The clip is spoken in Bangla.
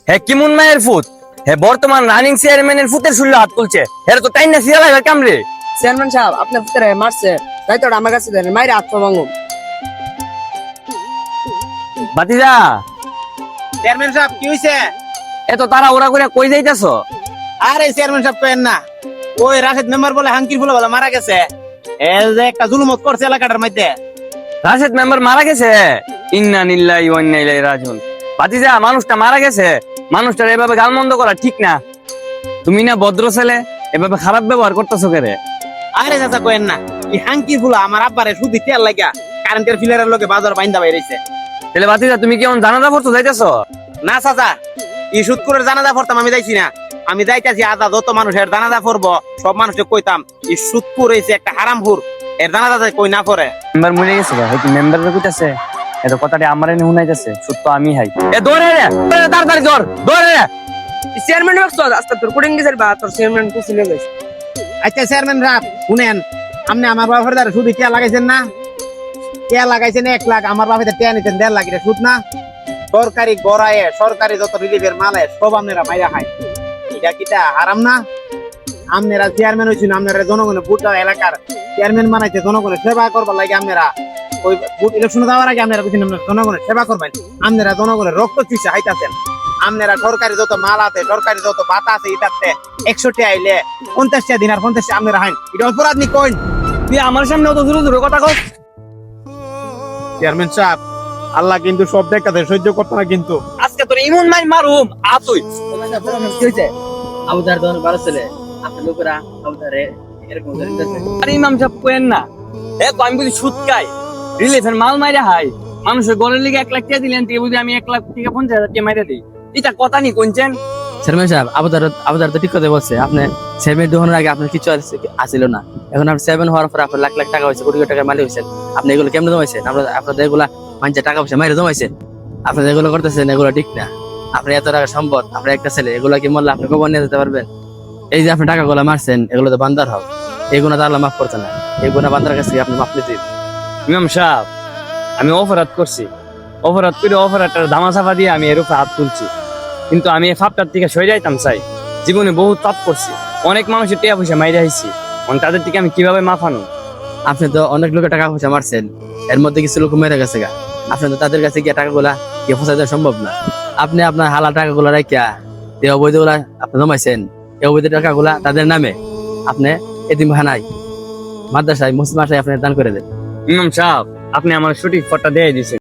হে কিমুন মায়ের ফুট হে বর্তমান রানিং চেয়ারম্যানের ফুটের শুনলে হাত তুলছে হে তো তাই না সিয়া লাগবে কামরে। চেয়ারম্যান সাহেব আপনার ভিতরে মারছে তাই তো আমার কাছে দেন মাইরে হাত ভাঙুন। বাতিজা চেয়ারম্যান সাহেব কি হইছে? এত তারা ওরা করে কই যাইতাছ? আরে চেয়ারম্যান সাহেব কেন না, ওই রাশেদ মেম্বার বলে হাঙ্কির ফুলে বলে মারা গেছে। এর যে একটা জুলুমত করছে এলাকাটার মধ্যে। রাশেদ মেম্বার মারা গেছে? ইন্না নিল্লাহি ওয়া ইন্না ইলাইহি রাজিউন। বাতিজা মানুষটা মারা গেছে, মানুষটার এভাবে গালমন্দ করা ঠিক না। তুমি না ভদ্র ছেলে, এভাবে খারাপ ব্যবহার করতেছো কেরে? আরে চাচা কেন না, এই হাঙ্কির ফুলা আমার আব্বারে শুধু তেল লাগা কারেন্টের ফিলারের লোকে বাজার বাইন্দা বাইরেছে। তাহলে বাতিজা তুমি কেমন জানাজা পড়তে যাইতেছ? না চাচা, এই সুদকুরের জানাজা পড়তাম আমি যাইছি না, আমি যাইতাছি আদা যত মানুষের জানাজা পড়বো সব মানুষকে কইতাম এই সুদকুর হইছে একটা হারামপুর, এর জানাজা কই না পড়ে। মেম্বার মরে গেছে ভাই, কি মেম্বারের কইতাছে? এত কথাটি আমারে নি শুনাইতাছে, সত্য আমি হাই। এ দৌড়ে রে, তাড়াতাড়ি দৌড়, দৌড়ে রে। চেয়ারম্যান বাক্স আজকে তোর কোডিং গেছে বা তোর চেয়ারম্যান কে ছিল গেছে। আচ্ছা চেয়ারম্যান সাহেব শুনেন, আপনি আমার বাপের দ্বারা শুধু টিয়া লাগাইছেন না? টিয়া লাগাইছেন 1 লাখ, আমার বাপের টিয়া নিতেন 1.5 লাখ, এটা সুদ না? সরকারি গড়ায় সরকারি যত রিলিফের মালে সব আপনারা মাইরা খায়, এটা কিটা হারাম না? আপনারা চেয়ারম্যান হয়েছেন, আপনারা জনগণের ভোট দেওয়া এলাকার চেয়ারম্যান বানাইছে জনগণের সেবা করবার লাগে। আপনারা ওই ভোট ইলেকশন দেওয়ার আগে আপনারা বলছেন আপনারা জনগণের সেবা করবেন, আপনারা জনগণের রক্ত চুষে হাইতাছেন। আপনারা সরকারি যত মাল আছে সরকারি যত ভাতা আছে এটাতে 100 টাকা আইলে 50 টাকা দিন আর 50 টাকা আপনারা হাইন, এটা অপরাধ নি কইন? তুই আমার সামনে অত জোরে জোরে কথা কস? চেয়ারম্যান সাহেব আল্লাহ কিন্তু সব দেখাতে সহ্য করতে না কিন্তু। আজকে তোর ইমন মাই মারুম আতুই। কি হইছে? আবুদার দন 12 ছেলে আপনার লোকেরা আবুদারে এরকম ধরিতেছে। আরে ইমাম সাহেব কোয়েন না, এ তো আমি বুঝি সুদ খাই, রিলিফের মাল মাইরা হাই, মানুষের গড়ের লিগে 1 লাখ টাকা দিলেন, তুই বুঝি আমি 1 লাখ থেকে 50,000 টাকা মাইরা দিই? এটা কথা নি কোনছেন? চেয়ারম্যান সাহেব আবুদার তো ঠিক কথা বলছে। আপনি চেয়ারম্যান দোকানের আগে আপনার কিছু আসিল না, এখন আপনি চেয়ারম্যান হওয়ার পর আপনার লাখ লাখ টাকা হয়েছে, কোটি কোটি টাকার মালিক হয়েছেন। আপনি এগুলো কেমন জমাইছেন? আপনাদের এগুলা মানুষের টাকা পয়সা মাইরে জমাইছেন, আপনাদের এগুলো করতেছেন, এগুলো ঠিক না। আপনি এত টাকা সম্পদ, আপনার একটা ছেলে, এগুলো কি মরলে আপনি কবর নিয়ে যেতে পারবেন? এই যে আপনি টাকাগুলো মারছেন, এগুলো তো বান্দার হক, এই গুণা তো আল্লাহ মাফ করতে না, এই গুণা বান্দার কাছ থেকে আপনি মাফ নিতে দিন। ইমাম সাহেব আমি অপরাধ করছি, অপরাধ করে অপরাধটার ধামাচাপা দিয়ে আমি এর উপর হাত তুলছি, কিন্তু আমি এই ফাপটার থেকে সরে যাইতাম চাই। জীবনে বহুত পাপ করছি, অনেক মানুষের টাকা পয়সা মাইরা আইছি, তাদের থেকে আমি কিভাবে মাফানো? আপনি তো অনেক লোকের টাকা পয়সা মারছেন, এর মধ্যে কিছু লোক মেরে গেছে গা, আপনি তো তাদের কাছে গিয়ে টাকাগুলা গিয়ে ফসাই দেওয়া সম্ভব না। আপনি আপনার হালাল টাকাগুলো রাখিয়া যে অবৈধগুলা আপনি জমাইছেন, এই অবৈধ টাকাগুলা তাদের নামে আপনি এতিমখানায়, মাদ্রাসায়, মুসলিম মাদ্রাসায় আপনি দান করে দেন। ইমাম সাহেব আপনি আমার সঠিক ফটটা দিয়ে দিয়েছেন।